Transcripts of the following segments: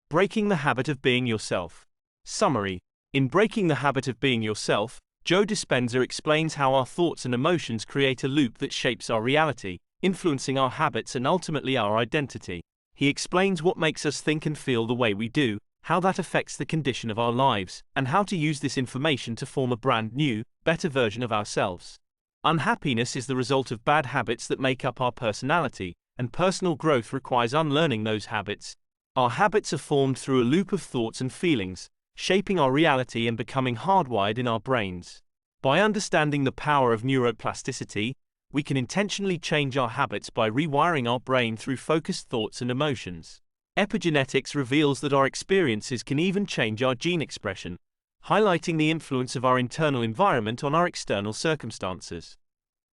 Breaking the habit of being yourself. Summary. In Breaking the Habit of Being Yourself, Joe Dispenza explains how our thoughts and emotions create a loop that shapes our reality, influencing our habits and ultimately our identity. He explains what makes us think and feel the way we do, how that affects the condition of our lives, and how to use this information to form a brand new, better version of ourselves. Unhappiness is the result of bad habits that make up our personality, and personal growth requires unlearning those habits. Our habits are formed through a loop of thoughts and feelings, shaping our reality and becoming hardwired in our brains. By understanding the power of neuroplasticity, we can intentionally change our habits by rewiring our brain through focused thoughts and emotions. Epigenetics reveals that our experiences can even change our gene expression, highlighting the influence of our internal environment on our external circumstances.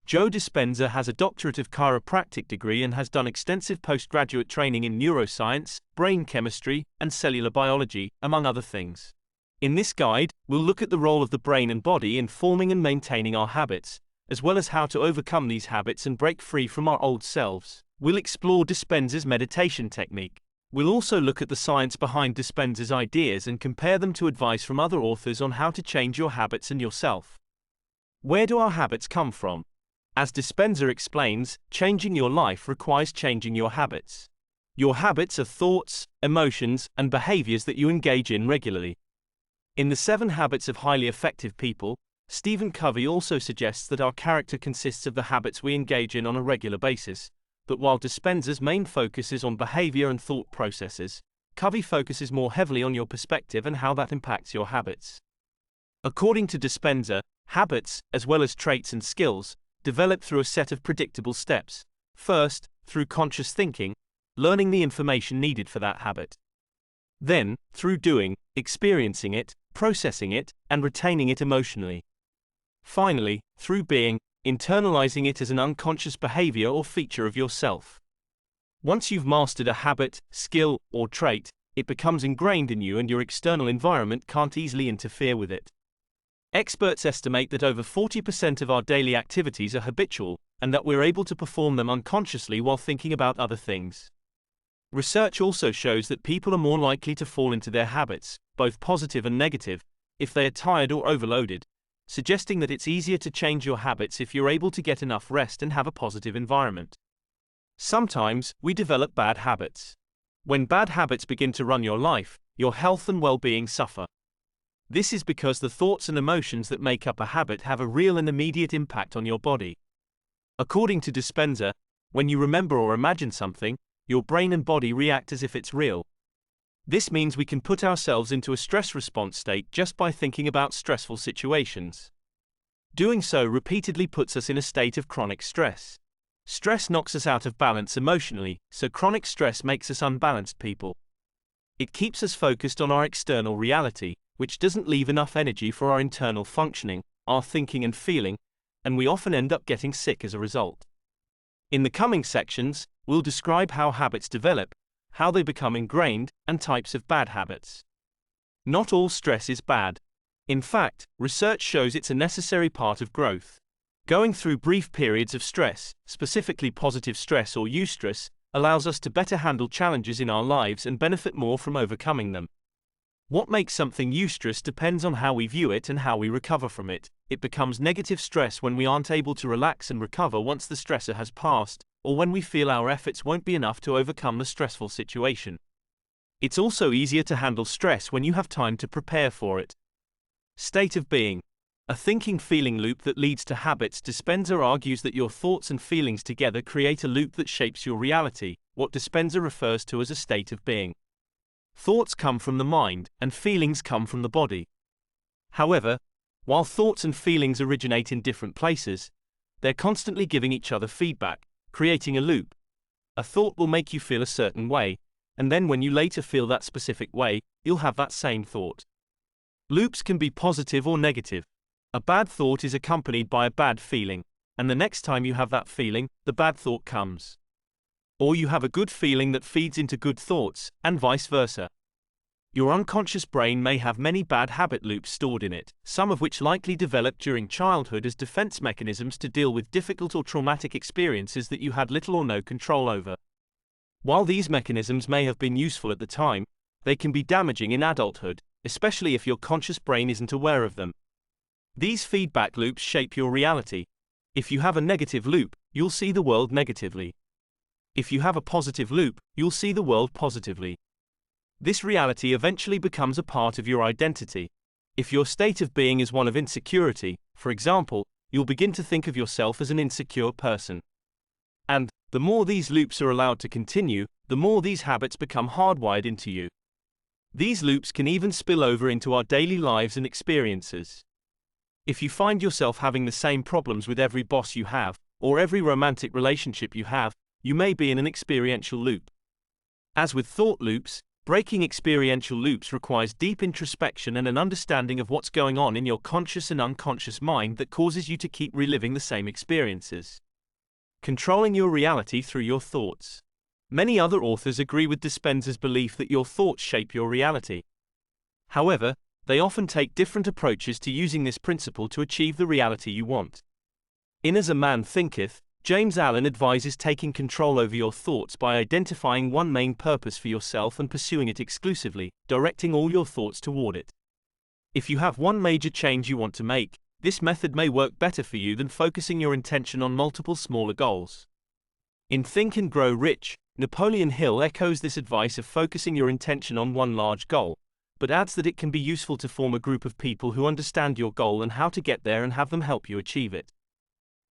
Joe Dispenza has a doctorate of chiropractic degree and has done extensive postgraduate training in neuroscience, brain chemistry, and cellular biology, among other things. In this guide, we'll look at the role of the brain and body in forming and maintaining our habits, as well as how to overcome these habits and break free from our old selves. We'll explore Dispenza's meditation technique. We'll also look at the science behind Dispenza's ideas and compare them to advice from other authors on how to change your habits and yourself. Where do our habits come from? As Dispenza explains, changing your life requires changing your habits. Your habits are thoughts, emotions, and behaviors that you engage in regularly. In The 7 Habits of Highly Effective People, Stephen Covey also suggests that our character consists of the habits we engage in on a regular basis, but while Dispenza's main focus is on behavior and thought processes, Covey focuses more heavily on your perspective and how that impacts your habits. According to Dispenza, habits, as well as traits and skills, develop through a set of predictable steps. First, through conscious thinking, learning the information needed for that habit. Then, through doing, experiencing it, processing it, and retaining it emotionally. Finally, through being, internalizing it as an unconscious behavior or feature of yourself. Once you've mastered a habit, skill, or trait, it becomes ingrained in you and your external environment can't easily interfere with it. Experts estimate that over 40% of our daily activities are habitual, and that we're able to perform them unconsciously while thinking about other things. Research also shows that people are more likely to fall into their habits, both positive and negative, if they are tired or overloaded, suggesting that it's easier to change your habits if you're able to get enough rest and have a positive environment. Sometimes, we develop bad habits. When bad habits begin to run your life, your health and well-being suffer. This is because the thoughts and emotions that make up a habit have a real and immediate impact on your body. According to Dispenza, when you remember or imagine something, your brain and body react as if it's real. This means we can put ourselves into a stress response state just by thinking about stressful situations. Doing so repeatedly puts us in a state of chronic stress. Stress knocks us out of balance emotionally, so chronic stress makes us unbalanced people. It keeps us focused on our external reality, which doesn't leave enough energy for our internal functioning, our thinking and feeling, and we often end up getting sick as a result. In the coming sections, we'll describe how habits develop, how they become ingrained, and types of bad habits. Not all stress is bad. In fact, research shows it's a necessary part of growth. Going through brief periods of stress, specifically positive stress or eustress, allows us to better handle challenges in our lives and benefit more from overcoming them. What makes something eustress depends on how we view it and how we recover from it. It becomes negative stress when we aren't able to relax and recover once the stressor has passed, or when we feel our efforts won't be enough to overcome the stressful situation. It's also easier to handle stress when you have time to prepare for it. State of being. A thinking-feeling loop that leads to habits. Dispenza argues that your thoughts and feelings together create a loop that shapes your reality, what Dispenza refers to as a state of being. Thoughts come from the mind, and feelings come from the body. However, while thoughts and feelings originate in different places, they're constantly giving each other feedback, creating a loop. A thought will make you feel a certain way, and then when you later feel that specific way, you'll have that same thought. Loops can be positive or negative. A bad thought is accompanied by a bad feeling, and the next time you have that feeling, the bad thought comes. Or you have a good feeling that feeds into good thoughts, and vice versa. Your unconscious brain may have many bad habit loops stored in it, some of which likely developed during childhood as defense mechanisms to deal with difficult or traumatic experiences that you had little or no control over. While these mechanisms may have been useful at the time, they can be damaging in adulthood, especially if your conscious brain isn't aware of them. These feedback loops shape your reality. If you have a negative loop, you'll see the world negatively. If you have a positive loop, you'll see the world positively. This reality eventually becomes a part of your identity. If your state of being is one of insecurity, for example, you'll begin to think of yourself as an insecure person. And, the more these loops are allowed to continue, the more these habits become hardwired into you. These loops can even spill over into our daily lives and experiences. If you find yourself having the same problems with every boss you have, or every romantic relationship you have, you may be in an experiential loop. As with thought loops, breaking experiential loops requires deep introspection and an understanding of what's going on in your conscious and unconscious mind that causes you to keep reliving the same experiences. Controlling your reality through your thoughts. Many other authors agree with Dispenza's belief that your thoughts shape your reality. However, they often take different approaches to using this principle to achieve the reality you want. In As a Man Thinketh, James Allen advises taking control over your thoughts by identifying one main purpose for yourself and pursuing it exclusively, directing all your thoughts toward it. If you have one major change you want to make, this method may work better for you than focusing your intention on multiple smaller goals. In Think and Grow Rich, Napoleon Hill echoes this advice of focusing your intention on one large goal, but adds that it can be useful to form a group of people who understand your goal and how to get there and have them help you achieve it.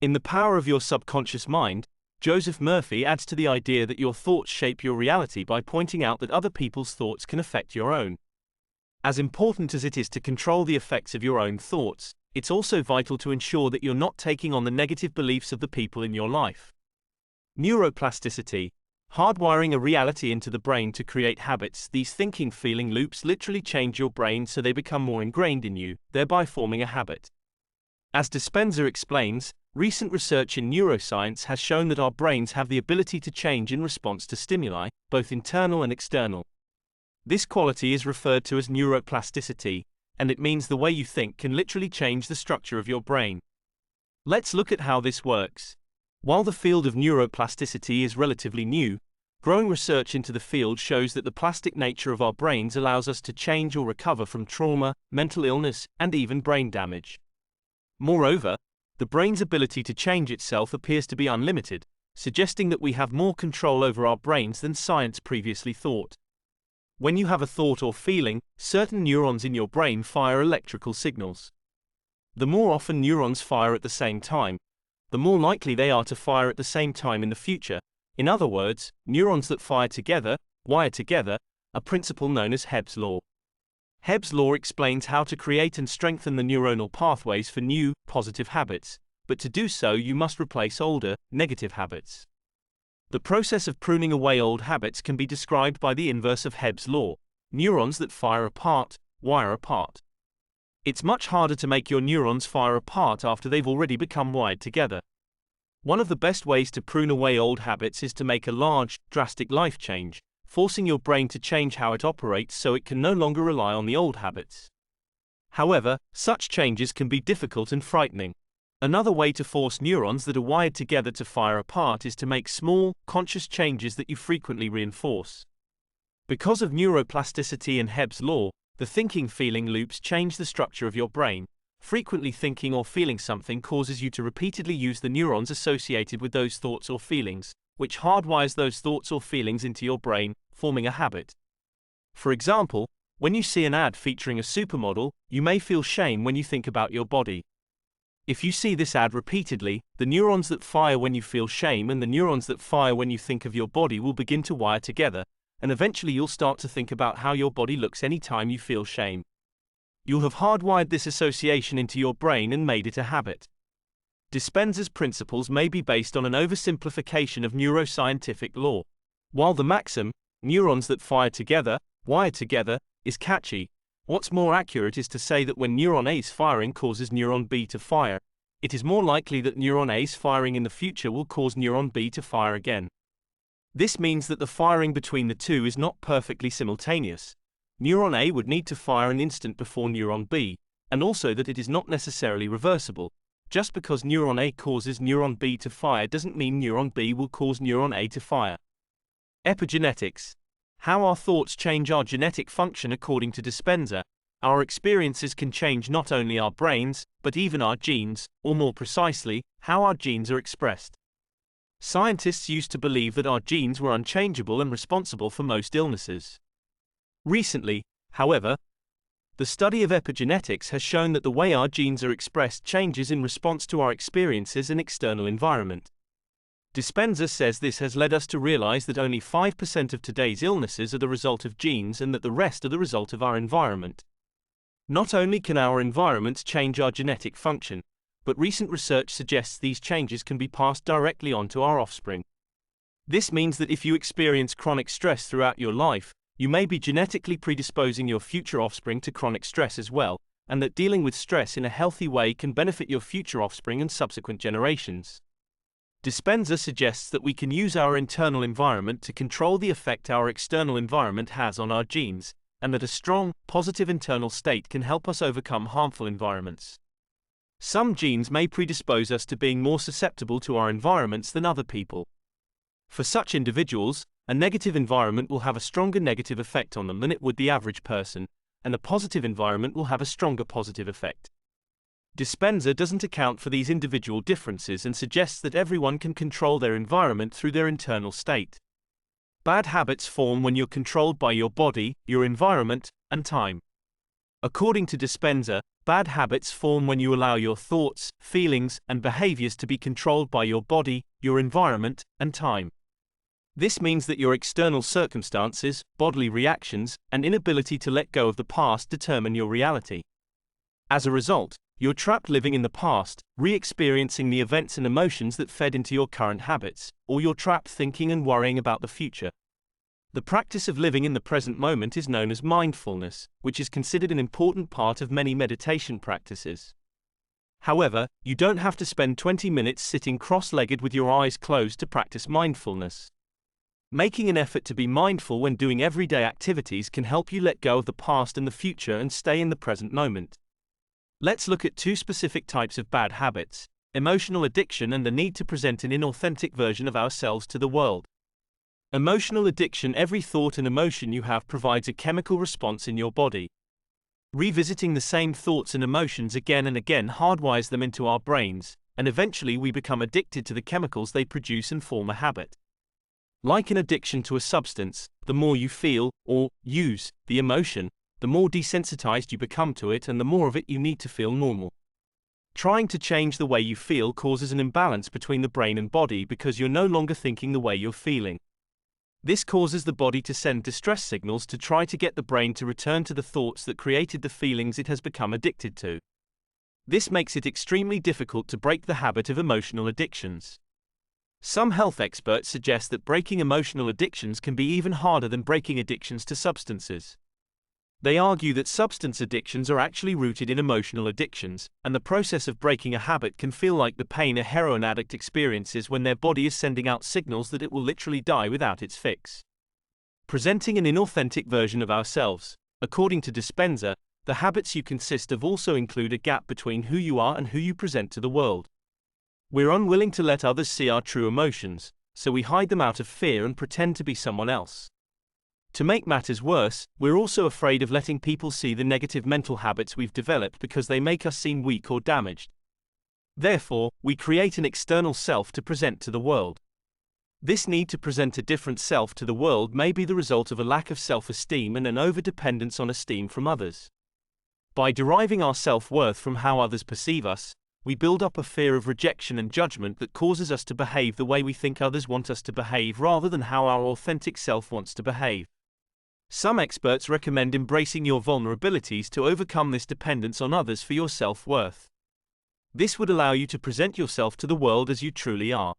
In The Power of Your Subconscious Mind, Joseph Murphy adds to the idea that your thoughts shape your reality by pointing out that other people's thoughts can affect your own. As important as it is to control the effects of your own thoughts, it's also vital to ensure that you're not taking on the negative beliefs of the people in your life. Neuroplasticity. Hardwiring a reality into the brain to create habits. These thinking-feeling loops literally change your brain so they become more ingrained in you, thereby forming a habit. As Dispenza explains, recent research in neuroscience has shown that our brains have the ability to change in response to stimuli, both internal and external. This quality is referred to as neuroplasticity, and it means the way you think can literally change the structure of your brain. Let's look at how this works. While the field of neuroplasticity is relatively new, growing research into the field shows that the plastic nature of our brains allows us to change or recover from trauma, mental illness, and even brain damage. Moreover, the brain's ability to change itself appears to be unlimited, suggesting that we have more control over our brains than science previously thought. When you have a thought or feeling, certain neurons in your brain fire electrical signals. The more often neurons fire at the same time, the more likely they are to fire at the same time in the future. In other words, neurons that fire together, wire together, a principle known as Hebb's law. Hebb's law explains how to create and strengthen the neuronal pathways for new, positive habits, but to do so you must replace older, negative habits. The process of pruning away old habits can be described by the inverse of Hebb's law: neurons that fire apart, wire apart. It's much harder to make your neurons fire apart after they've already become wired together. One of the best ways to prune away old habits is to make a large, drastic life change, forcing your brain to change how it operates so it can no longer rely on the old habits. However, such changes can be difficult and frightening. Another way to force neurons that are wired together to fire apart is to make small, conscious changes that you frequently reinforce. Because of neuroplasticity and Hebb's law, the thinking-feeling loops change the structure of your brain. Frequently thinking or feeling something causes you to repeatedly use the neurons associated with those thoughts or feelings, which hardwires those thoughts or feelings into your brain, forming a habit. For example, when you see an ad featuring a supermodel, you may feel shame when you think about your body. If you see this ad repeatedly, the neurons that fire when you feel shame and the neurons that fire when you think of your body will begin to wire together, and eventually you'll start to think about how your body looks anytime you feel shame. You'll have hardwired this association into your brain and made it a habit. Dispenza's principles may be based on an oversimplification of neuroscientific law. While the maxim, neurons that fire together, wire together, is catchy, what's more accurate is to say that when neuron A's firing causes neuron B to fire, it is more likely that neuron A's firing in the future will cause neuron B to fire again. This means that the firing between the two is not perfectly simultaneous. Neuron A would need to fire an instant before neuron B, and also that it is not necessarily reversible. Just because neuron A causes neuron B to fire doesn't mean neuron B will cause neuron A to fire. Epigenetics. How our thoughts change our genetic function. According to Dispenza, our experiences can change not only our brains, but even our genes, or more precisely, how our genes are expressed. Scientists used to believe that our genes were unchangeable and responsible for most illnesses. Recently, however, the study of epigenetics has shown that the way our genes are expressed changes in response to our experiences and external environment. Dispenza says this has led us to realize that only 5% of today's illnesses are the result of genes and that the rest are the result of our environment. Not only can our environments change our genetic function, but recent research suggests these changes can be passed directly on to our offspring. This means that if you experience chronic stress throughout your life, you may be genetically predisposing your future offspring to chronic stress as well, and that dealing with stress in a healthy way can benefit your future offspring and subsequent generations. Dispenza suggests that we can use our internal environment to control the effect our external environment has on our genes, and that a strong, positive internal state can help us overcome harmful environments. Some genes may predispose us to being more susceptible to our environments than other people. For such individuals, a negative environment will have a stronger negative effect on them than it would the average person, and a positive environment will have a stronger positive effect. Dispenza doesn't account for these individual differences and suggests that everyone can control their environment through their internal state. Bad habits form when you're controlled by your body, your environment, and time. According to Dispenza, bad habits form when you allow your thoughts, feelings, and behaviors to be controlled by your body, your environment, and time. This means that your external circumstances, bodily reactions, and inability to let go of the past determine your reality. As a result, you're trapped living in the past, re-experiencing the events and emotions that fed into your current habits, or you're trapped thinking and worrying about the future. The practice of living in the present moment is known as mindfulness, which is considered an important part of many meditation practices. However, you don't have to spend 20 minutes sitting cross-legged with your eyes closed to practice mindfulness. Making an effort to be mindful when doing everyday activities can help you let go of the past and the future and stay in the present moment. Let's look at two specific types of bad habits: emotional addiction and the need to present an inauthentic version of ourselves to the world. Emotional addiction: every thought and emotion you have provides a chemical response in your body. Revisiting the same thoughts and emotions again and again hardwires them into our brains, and eventually we become addicted to the chemicals they produce and form a habit. Like an addiction to a substance, the more you feel, or use, the emotion, the more desensitized you become to it and the more of it you need to feel normal. Trying to change the way you feel causes an imbalance between the brain and body because you're no longer thinking the way you're feeling. This causes the body to send distress signals to try to get the brain to return to the thoughts that created the feelings it has become addicted to. This makes it extremely difficult to break the habit of emotional addictions. Some health experts suggest that breaking emotional addictions can be even harder than breaking addictions to substances. They argue that substance addictions are actually rooted in emotional addictions, and the process of breaking a habit can feel like the pain a heroin addict experiences when their body is sending out signals that it will literally die without its fix. Presenting an inauthentic version of ourselves. According to Dispenza, the habits you consist of also include a gap between who you are and who you present to the world. We're unwilling to let others see our true emotions, so we hide them out of fear and pretend to be someone else. To make matters worse, we're also afraid of letting people see the negative mental habits we've developed because they make us seem weak or damaged. Therefore, we create an external self to present to the world. This need to present a different self to the world may be the result of a lack of self-esteem and an over-dependence on esteem from others. By deriving our self-worth from how others perceive us, we build up a fear of rejection and judgment that causes us to behave the way we think others want us to behave rather than how our authentic self wants to behave. Some experts recommend embracing your vulnerabilities to overcome this dependence on others for your self-worth. This would allow you to present yourself to the world as you truly are.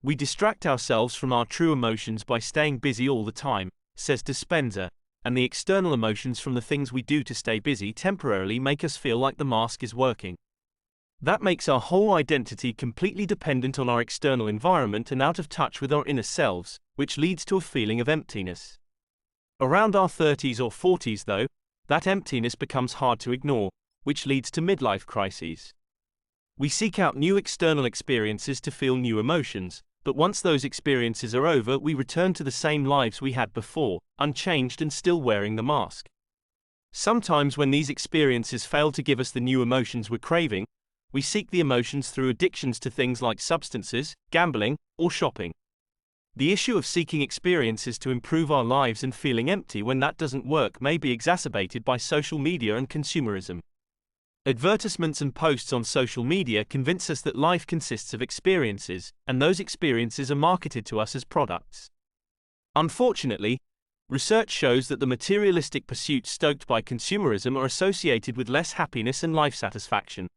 We distract ourselves from our true emotions by staying busy all the time, says Dispenza, and the external emotions from the things we do to stay busy temporarily make us feel like the mask is working. That makes our whole identity completely dependent on our external environment and out of touch with our inner selves, which leads to a feeling of emptiness. Around our 30s or 40s, though, that emptiness becomes hard to ignore, which leads to midlife crises. We seek out new external experiences to feel new emotions, But once those experiences are over, we return to the same lives we had before, unchanged and still wearing the mask. Sometimes when these experiences fail to give us the new emotions we're craving, we seek the emotions through addictions to things like substances, gambling, or shopping. The issue of seeking experiences to improve our lives and feeling empty when that doesn't work may be exacerbated by social media and consumerism. Advertisements and posts on social media convince us that life consists of experiences, and those experiences are marketed to us as products. Unfortunately, research shows that the materialistic pursuits stoked by consumerism are associated with less happiness and life satisfaction.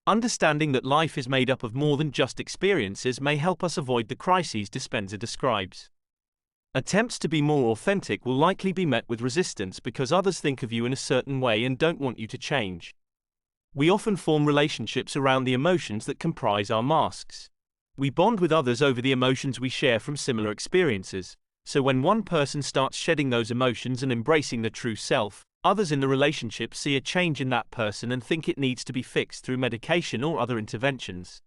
Understanding that life is made up of more than just experiences may help us avoid the crises Dispenza describes. Attempts to be more authentic will likely be met with resistance because others think of you in a certain way and don't want you to change. We often form relationships around the emotions that comprise our masks. We bond with others over the emotions we share from similar experiences, so when one person starts shedding those emotions and embracing the true self, others in the relationship see a change in that person and think it needs to be fixed through medication or other interventions.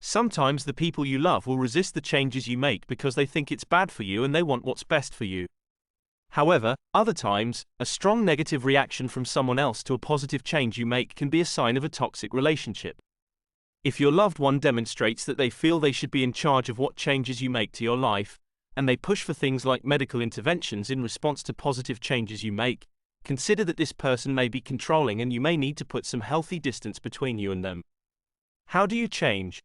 Sometimes the people you love will resist the changes you make because they think it's bad for you and they want what's best for you. However, other times, a strong negative reaction from someone else to a positive change you make can be a sign of a toxic relationship. If your loved one demonstrates that they feel they should be in charge of what changes you make to your life, and they push for things like medical interventions in response to positive changes you make, consider that this person may be controlling and you may need to put some healthy distance between you and them. How do you change?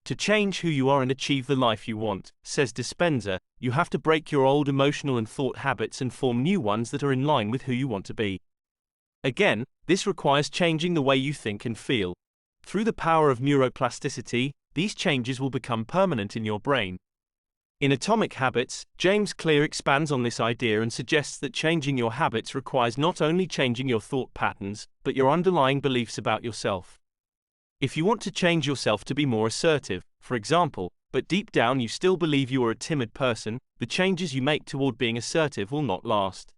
To change who you are and achieve the life you want, says Dispenza, you have to break your old emotional and thought habits and form new ones that are in line with who you want to be. Again, this requires changing the way you think and feel. Through the power of neuroplasticity, these changes will become permanent in your brain. In Atomic Habits, James Clear expands on this idea and suggests that changing your habits requires not only changing your thought patterns, but your underlying beliefs about yourself. If you want to change yourself to be more assertive, for example, but deep down you still believe you are a timid person, the changes you make toward being assertive will not last.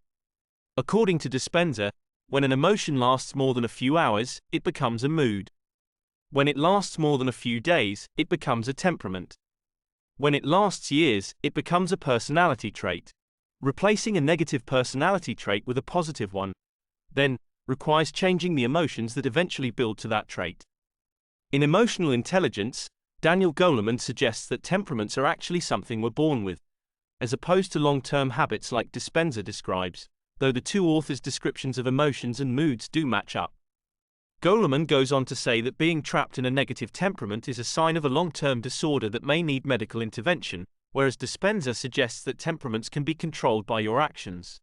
According to Dispenza, when an emotion lasts more than a few hours, it becomes a mood. When it lasts more than a few days, it becomes a temperament. When it lasts years, it becomes a personality trait. Replacing a negative personality trait with a positive one, then, requires changing the emotions that eventually build to that trait. In Emotional Intelligence, Daniel Goleman suggests that temperaments are actually something we're born with, as opposed to long-term habits like Dispenza describes, though the two authors' descriptions of emotions and moods do match up. Goleman goes on to say that being trapped in a negative temperament is a sign of a long-term disorder that may need medical intervention, whereas Dispenza suggests that temperaments can be controlled by your actions.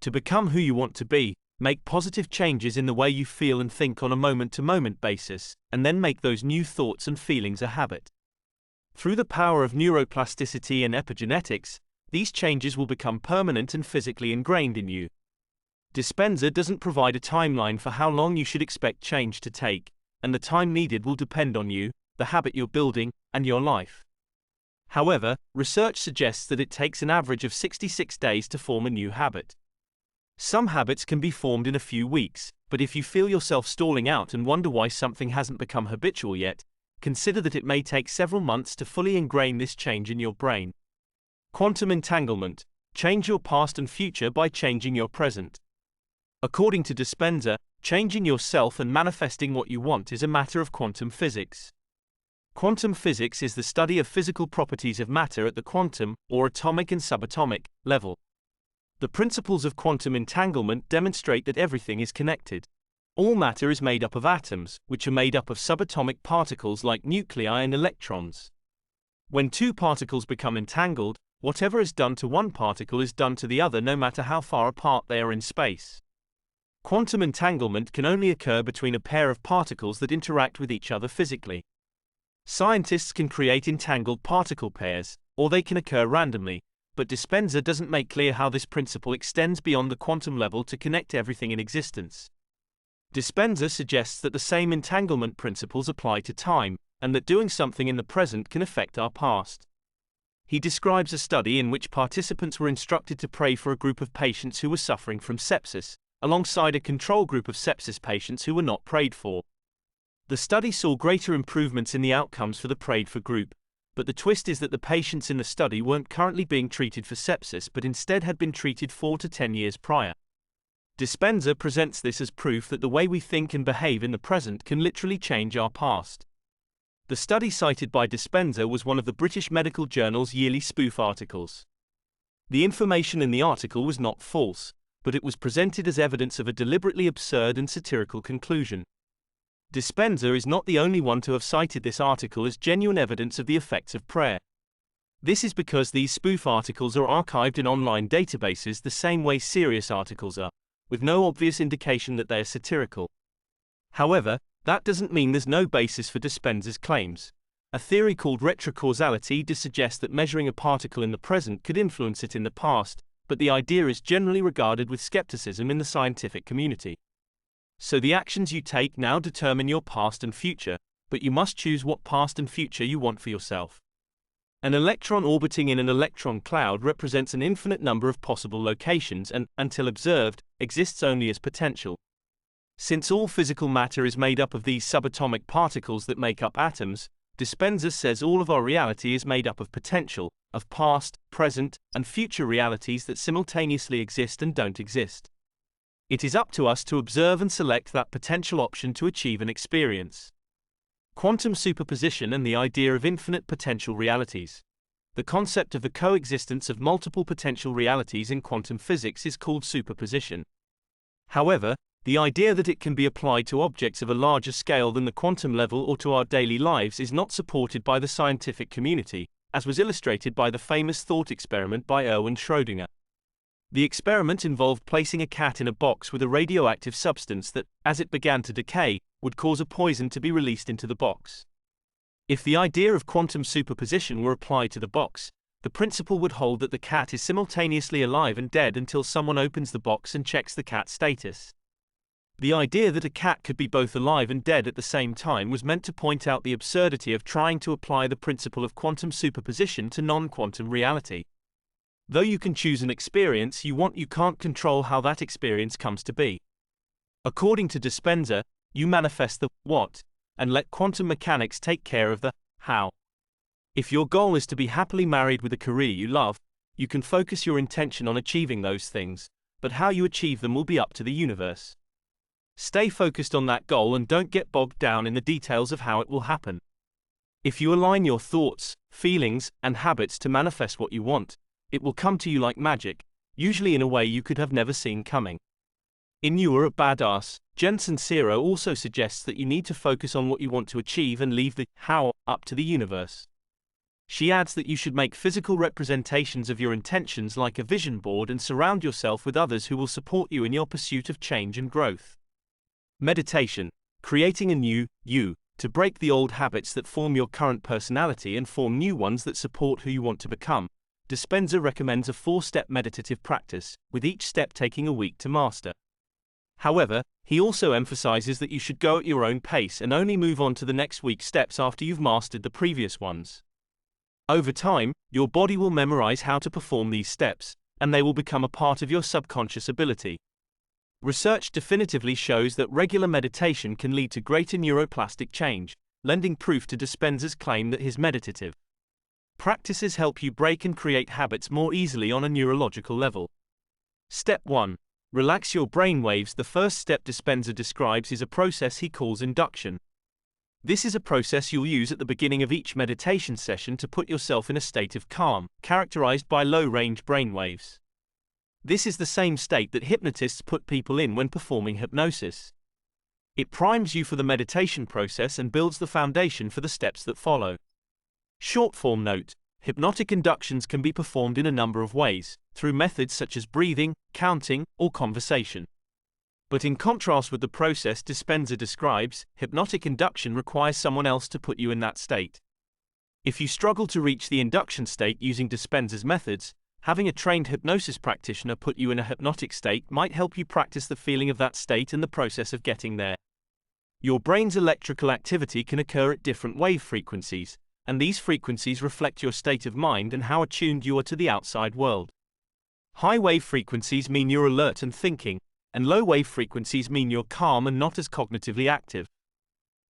To become who you want to be, make positive changes in the way you feel and think on a moment-to-moment basis, and then make those new thoughts and feelings a habit. Through the power of neuroplasticity and epigenetics, these changes will become permanent and physically ingrained in you. Dispenza doesn't provide a timeline for how long you should expect change to take, and the time needed will depend on you, the habit you're building, and your life. However, research suggests that it takes an average of 66 days to form a new habit. Some habits can be formed in a few weeks, but if you feel yourself stalling out and wonder why something hasn't become habitual yet, consider that it may take several months to fully ingrain this change in your brain. Quantum entanglement. Change your past and future by changing your present. According to Dispenza, changing yourself and manifesting what you want is a matter of quantum physics. Quantum physics is the study of physical properties of matter at the quantum, or atomic and subatomic, level. The principles of quantum entanglement demonstrate that everything is connected. All matter is made up of atoms, which are made up of subatomic particles like nuclei and electrons. When two particles become entangled, whatever is done to one particle is done to the other no matter how far apart they are in space. Quantum entanglement can only occur between a pair of particles that interact with each other physically. Scientists can create entangled particle pairs, or they can occur randomly, but Dispenza doesn't make clear how this principle extends beyond the quantum level to connect everything in existence. Dispenza suggests that the same entanglement principles apply to time, and that doing something in the present can affect our past. He describes a study in which participants were instructed to pray for a group of patients who were suffering from sepsis, alongside a control group of sepsis patients who were not prayed for. The study saw greater improvements in the outcomes for the prayed-for group, But the twist is that the patients in the study weren't currently being treated for sepsis but instead had been treated 4 to 10 years prior. Dispenza presents this as proof that the way we think and behave in the present can literally change our past. The study cited by Dispenza was one of the British Medical Journal's yearly spoof articles. The information in the article was not false, but it was presented as evidence of a deliberately absurd and satirical conclusion. Dispenza is not the only one to have cited this article as genuine evidence of the effects of prayer. This is because these spoof articles are archived in online databases the same way serious articles are, with no obvious indication that they are satirical. However, that doesn't mean there's no basis for Dispenza's claims. A theory called retrocausality suggests that measuring a particle in the present could influence it in the past, but the idea is generally regarded with skepticism in the scientific community. So the actions you take now determine your past and future, but you must choose what past and future you want for yourself. An electron orbiting in an electron cloud represents an infinite number of possible locations and, until observed, exists only as potential. Since all physical matter is made up of these subatomic particles that make up atoms, Dispenza says all of our reality is made up of potential, of past, present, and future realities that simultaneously exist and don't exist. It is up to us to observe and select that potential option to achieve an experience. Quantum superposition and the idea of infinite potential realities. The concept of the coexistence of multiple potential realities in quantum physics is called superposition. However, the idea that it can be applied to objects of a larger scale than the quantum level or to our daily lives is not supported by the scientific community, as was illustrated by the famous thought experiment by Erwin Schrödinger. The experiment involved placing a cat in a box with a radioactive substance that, as it began to decay, would cause a poison to be released into the box. If the idea of quantum superposition were applied to the box, the principle would hold that the cat is simultaneously alive and dead until someone opens the box and checks the cat's status. The idea that a cat could be both alive and dead at the same time was meant to point out the absurdity of trying to apply the principle of quantum superposition to non-quantum reality. Though you can choose an experience you want, you can't control how that experience comes to be. According to Dispenza, you manifest the what, and let quantum mechanics take care of the how. If your goal is to be happily married with a career you love, you can focus your intention on achieving those things, but how you achieve them will be up to the universe. Stay focused on that goal and don't get bogged down in the details of how it will happen. If you align your thoughts, feelings, and habits to manifest what you want, it will come to you like magic, usually in a way you could have never seen coming. In You Are a Badass, Jen Sincero also suggests that you need to focus on what you want to achieve and leave the how up to the universe. She adds that you should make physical representations of your intentions like a vision board and surround yourself with others who will support you in your pursuit of change and growth. Meditation, creating a new you, to break the old habits that form your current personality and form new ones that support who you want to become. Dispenza recommends a 4-step meditative practice, with each step taking a week to master. However, he also emphasizes that you should go at your own pace and only move on to the next week's steps after you've mastered the previous ones. Over time, your body will memorize how to perform these steps, and they will become a part of your subconscious ability. Research definitively shows that regular meditation can lead to greater neuroplastic change, lending proof to Dispenza's claim that his meditative practices help you break and create habits more easily on a neurological level. Step 1. Relax your brain waves. The first step Dispenza describes is a process he calls induction. This is a process you'll use at the beginning of each meditation session to put yourself in a state of calm, characterized by low-range brain waves. This is the same state that hypnotists put people in when performing hypnosis. It primes you for the meditation process and builds the foundation for the steps that follow. Short-form note: hypnotic inductions can be performed in a number of ways, through methods such as breathing, counting, or conversation. But in contrast with the process Dispenza describes, hypnotic induction requires someone else to put you in that state. If you struggle to reach the induction state using Dispenza's methods, having a trained hypnosis practitioner put you in a hypnotic state might help you practice the feeling of that state and the process of getting there. Your brain's electrical activity can occur at different wave frequencies, and these frequencies reflect your state of mind and how attuned you are to the outside world. High wave frequencies mean you're alert and thinking, and low wave frequencies mean you're calm and not as cognitively active.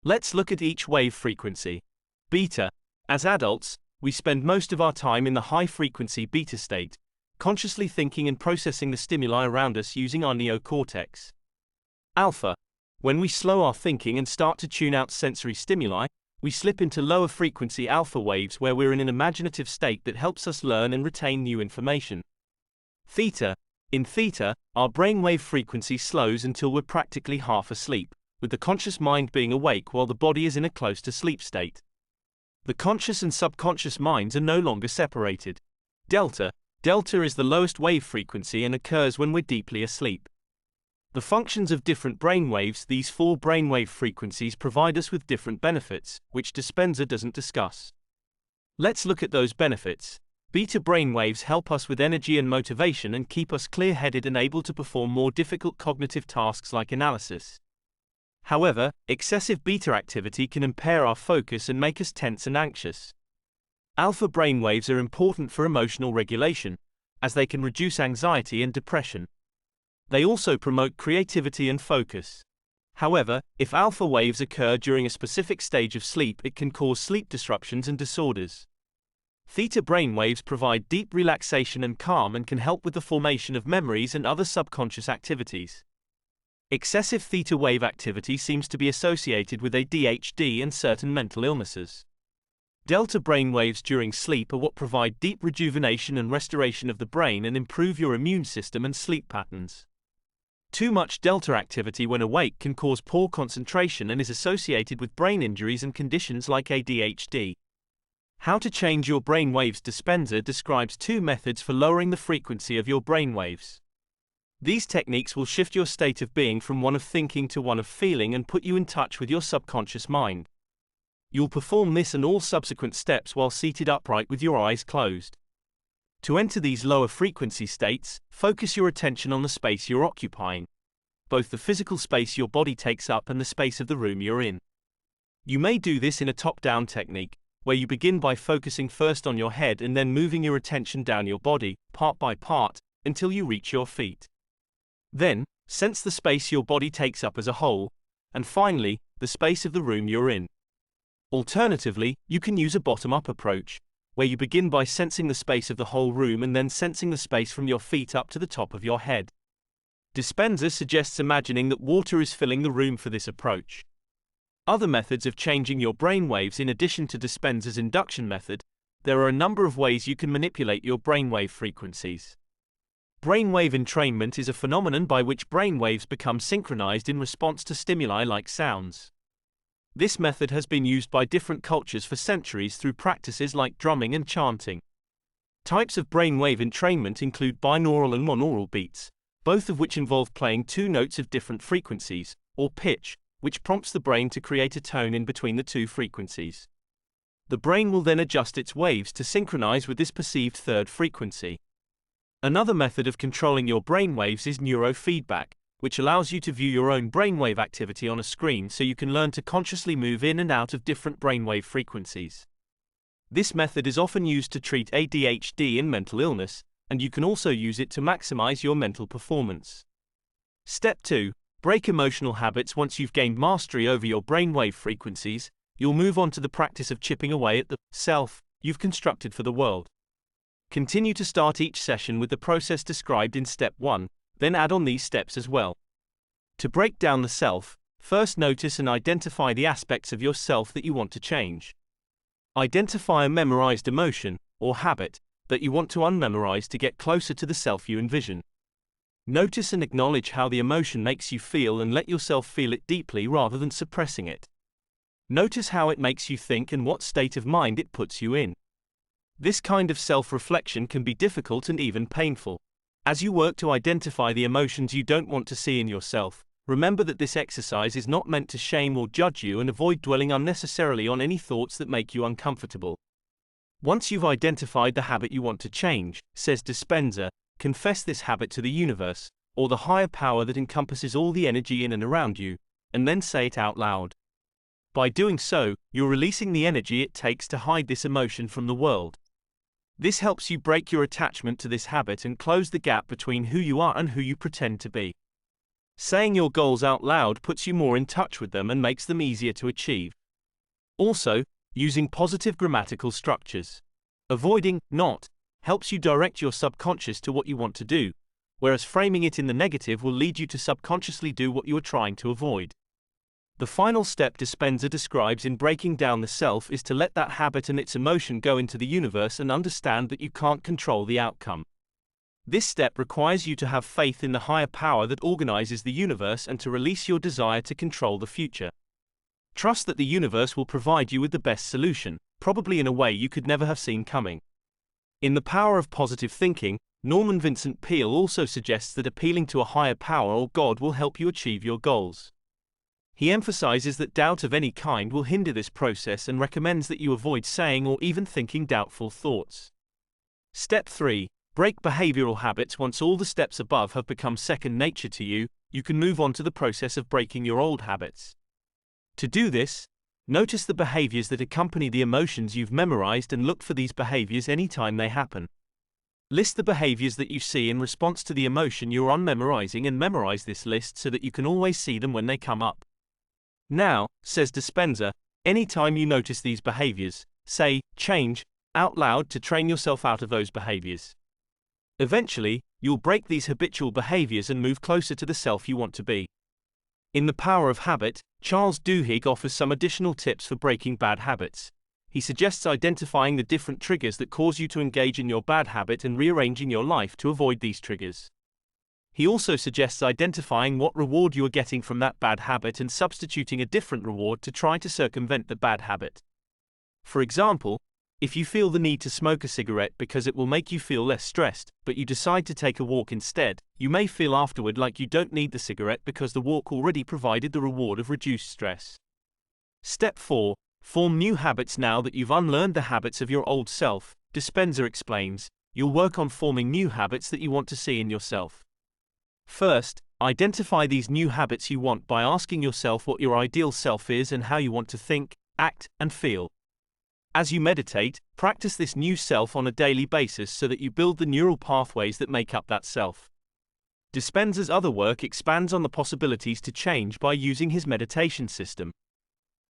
Let's look at each wave frequency. Beta. As adults, we spend most of our time in the high-frequency beta state, consciously thinking and processing the stimuli around us using our neocortex. Alpha. When we slow our thinking and start to tune out sensory stimuli, we slip into lower-frequency alpha waves where we're in an imaginative state that helps us learn and retain new information. Theta. In theta, our brainwave frequency slows until we're practically half asleep, with the conscious mind being awake while the body is in a close-to-sleep state. The conscious and subconscious minds are no longer separated. Delta. Delta is the lowest wave frequency and occurs when we're deeply asleep. The functions of different brainwaves. These four brainwave frequencies provide us with different benefits, which Dispenza doesn't discuss. Let's look at those benefits. Beta brainwaves help us with energy and motivation and keep us clear-headed and able to perform more difficult cognitive tasks like analysis. However, excessive beta activity can impair our focus and make us tense and anxious. Alpha brainwaves are important for emotional regulation, as they can reduce anxiety and depression. They also promote creativity and focus. However, if alpha waves occur during a specific stage of sleep, it can cause sleep disruptions and disorders. Theta brainwaves provide deep relaxation and calm and can help with the formation of memories and other subconscious activities. Excessive theta wave activity seems to be associated with ADHD and certain mental illnesses. Delta brainwaves during sleep are what provide deep rejuvenation and restoration of the brain and improve your immune system and sleep patterns. Too much delta activity when awake can cause poor concentration and is associated with brain injuries and conditions like ADHD. How to change your brain waves. Dispenza describes 2 methods for lowering the frequency of your brain waves. These techniques will shift your state of being from one of thinking to one of feeling and put you in touch with your subconscious mind. You'll perform this and all subsequent steps while seated upright with your eyes closed. To enter these lower frequency states, focus your attention on the space you're occupying, both the physical space your body takes up and the space of the room you're in. You may do this in a top-down technique, where you begin by focusing first on your head and then moving your attention down your body, part by part, until you reach your feet. Then, sense the space your body takes up as a whole, and finally, the space of the room you're in. Alternatively, you can use a bottom-up approach, where you begin by sensing the space of the whole room and then sensing the space from your feet up to the top of your head. Dispenza suggests imagining that water is filling the room for this approach. Other methods of changing your brainwaves. In addition to Dispenza's induction method, there are a number of ways you can manipulate your brainwave frequencies. Brainwave entrainment is a phenomenon by which brainwaves become synchronized in response to stimuli like sounds. This method has been used by different cultures for centuries through practices like drumming and chanting. Types of brainwave entrainment include binaural and monaural beats, both of which involve playing 2 notes of different frequencies, or pitch, which prompts the brain to create a tone in between the 2 frequencies. The brain will then adjust its waves to synchronize with this perceived third frequency. Another method of controlling your brainwaves is neurofeedback, which allows you to view your own brainwave activity on a screen so you can learn to consciously move in and out of different brainwave frequencies. This method is often used to treat ADHD and mental illness, and you can also use it to maximize your mental performance. Step 2. Break emotional habits. Once you've gained mastery over your brainwave frequencies, you'll move on to the practice of chipping away at the self you've constructed for the world. Continue to start each session with the process described in Step 1, then add on these steps as well. To break down the self, first notice and identify the aspects of yourself that you want to change. Identify a memorized emotion, or habit, that you want to unmemorize to get closer to the self you envision. Notice and acknowledge how the emotion makes you feel and let yourself feel it deeply rather than suppressing it. Notice how it makes you think and what state of mind it puts you in. This kind of self-reflection can be difficult and even painful. As you work to identify the emotions you don't want to see in yourself, remember that this exercise is not meant to shame or judge you, and avoid dwelling unnecessarily on any thoughts that make you uncomfortable. Once you've identified the habit you want to change, says Dispenza, confess this habit to the universe, or the higher power that encompasses all the energy in and around you, and then say it out loud. By doing so, you're releasing the energy it takes to hide this emotion from the world. This helps you break your attachment to this habit and close the gap between who you are and who you pretend to be. Saying your goals out loud puts you more in touch with them and makes them easier to achieve. Also, using positive grammatical structures. Avoiding not helps you direct your subconscious to what you want to do, whereas framing it in the negative will lead you to subconsciously do what you are trying to avoid. The final step Dispenza describes in breaking down the self is to let that habit and its emotion go into the universe and understand that you can't control the outcome. This step requires you to have faith in the higher power that organizes the universe and to release your desire to control the future. Trust that the universe will provide you with the best solution, probably in a way you could never have seen coming. In The Power of Positive Thinking, Norman Vincent Peale also suggests that appealing to a higher power or God will help you achieve your goals. He emphasizes that doubt of any kind will hinder this process and recommends that you avoid saying or even thinking doubtful thoughts. Step 3. Break behavioral habits. Once all the steps above have become second nature to you, you can move on to the process of breaking your old habits. To do this, notice the behaviors that accompany the emotions you've memorized and look for these behaviors anytime they happen. List the behaviors that you see in response to the emotion you're unmemorizing and memorize this list so that you can always see them when they come up. Now, says Dispenza, anytime you notice these behaviors, say, change, out loud to train yourself out of those behaviors. Eventually, you'll break these habitual behaviors and move closer to the self you want to be. In The Power of Habit, Charles Duhigg offers some additional tips for breaking bad habits. He suggests identifying the different triggers that cause you to engage in your bad habit and rearranging your life to avoid these triggers. He also suggests identifying what reward you are getting from that bad habit and substituting a different reward to try to circumvent the bad habit. For example, if you feel the need to smoke a cigarette because it will make you feel less stressed, but you decide to take a walk instead, you may feel afterward like you don't need the cigarette because the walk already provided the reward of reduced stress. Step 4. Form new habits. Now that you've unlearned the habits of your old self, Dispenza explains, you'll work on forming new habits that you want to see in yourself. First, identify these new habits you want by asking yourself what your ideal self is and how you want to think, act, and feel. As you meditate, practice this new self on a daily basis so that you build the neural pathways that make up that self. Dispenza's other work expands on the possibilities to change by using his meditation system.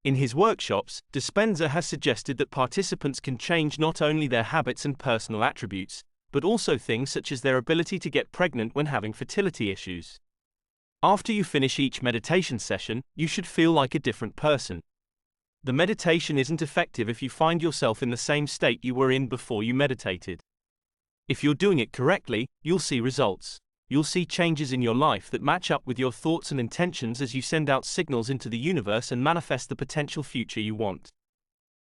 In his workshops, Dispenza has suggested that participants can change not only their habits and personal attributes, but also things such as their ability to get pregnant when having fertility issues. After you finish each meditation session, you should feel like a different person. The meditation isn't effective if you find yourself in the same state you were in before you meditated. If you're doing it correctly, you'll see results. You'll see changes in your life that match up with your thoughts and intentions as you send out signals into the universe and manifest the potential future you want.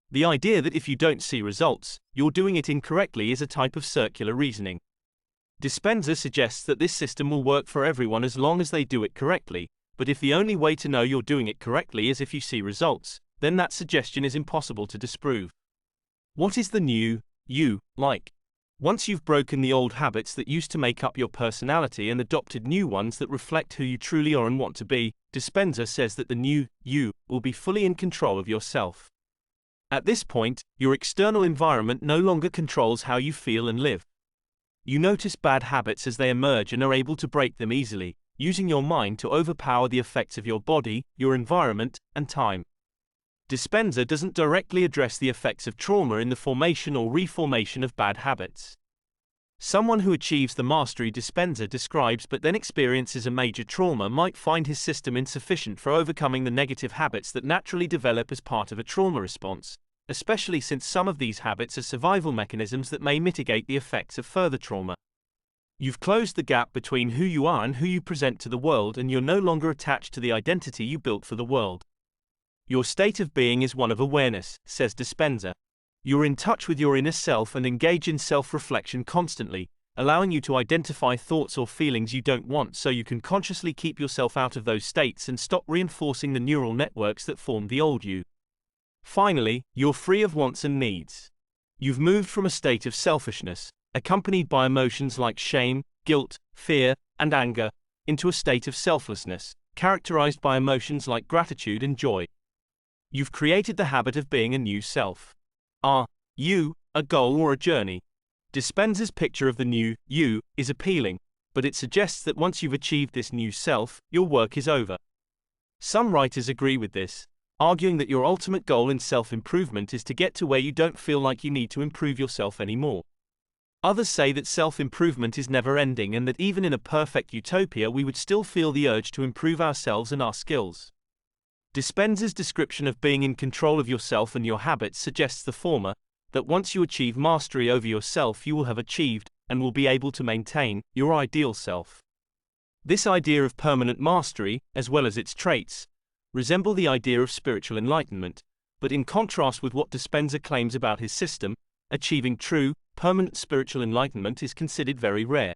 The idea that if you don't see results, you're doing it incorrectly is a type of circular reasoning. Dispenza suggests that this system will work for everyone as long as they do it correctly, but if the only way to know you're doing it correctly is if you see results, then that suggestion is impossible to disprove. What is the new you like? Once you've broken the old habits that used to make up your personality and adopted new ones that reflect who you truly are and want to be, Dispenza says that the new you will be fully in control of yourself. At this point, your external environment no longer controls how you feel and live. You notice bad habits as they emerge and are able to break them easily, using your mind to overpower the effects of your body, your environment, and time. Dispenza doesn't directly address the effects of trauma in the formation or reformation of bad habits. Someone who achieves the mastery Dispenza describes but then experiences a major trauma might find his system insufficient for overcoming the negative habits that naturally develop as part of a trauma response, especially since some of these habits are survival mechanisms that may mitigate the effects of further trauma. You've closed the gap between who you are and who you present to the world, and you're no longer attached to the identity you built for the world. Your state of being is one of awareness, says Dispenza. You're in touch with your inner self and engage in self-reflection constantly, allowing you to identify thoughts or feelings you don't want so you can consciously keep yourself out of those states and stop reinforcing the neural networks that formed the old you. Finally, you're free of wants and needs. You've moved from a state of selfishness, accompanied by emotions like shame, guilt, fear, and anger, into a state of selflessness, characterized by emotions like gratitude and joy. You've created the habit of being a new self. Are you a goal or a journey? Dispenza's picture of the new you is appealing, but it suggests that once you've achieved this new self, your work is over. Some writers agree with this. arguing that your ultimate goal in self-improvement is to get to where you don't feel like you need to improve yourself anymore. Others say that self-improvement is never-ending and that even in a perfect utopia we would still feel the urge to improve ourselves and our skills. Dispenza's description of being in control of yourself and your habits suggests the former, that once you achieve mastery over yourself you will have achieved, and will be able to maintain, your ideal self. This idea of permanent mastery, as well as its traits, resemble the idea of spiritual enlightenment, but in contrast with what Dispenza claims about his system, achieving true, permanent spiritual enlightenment is considered very rare.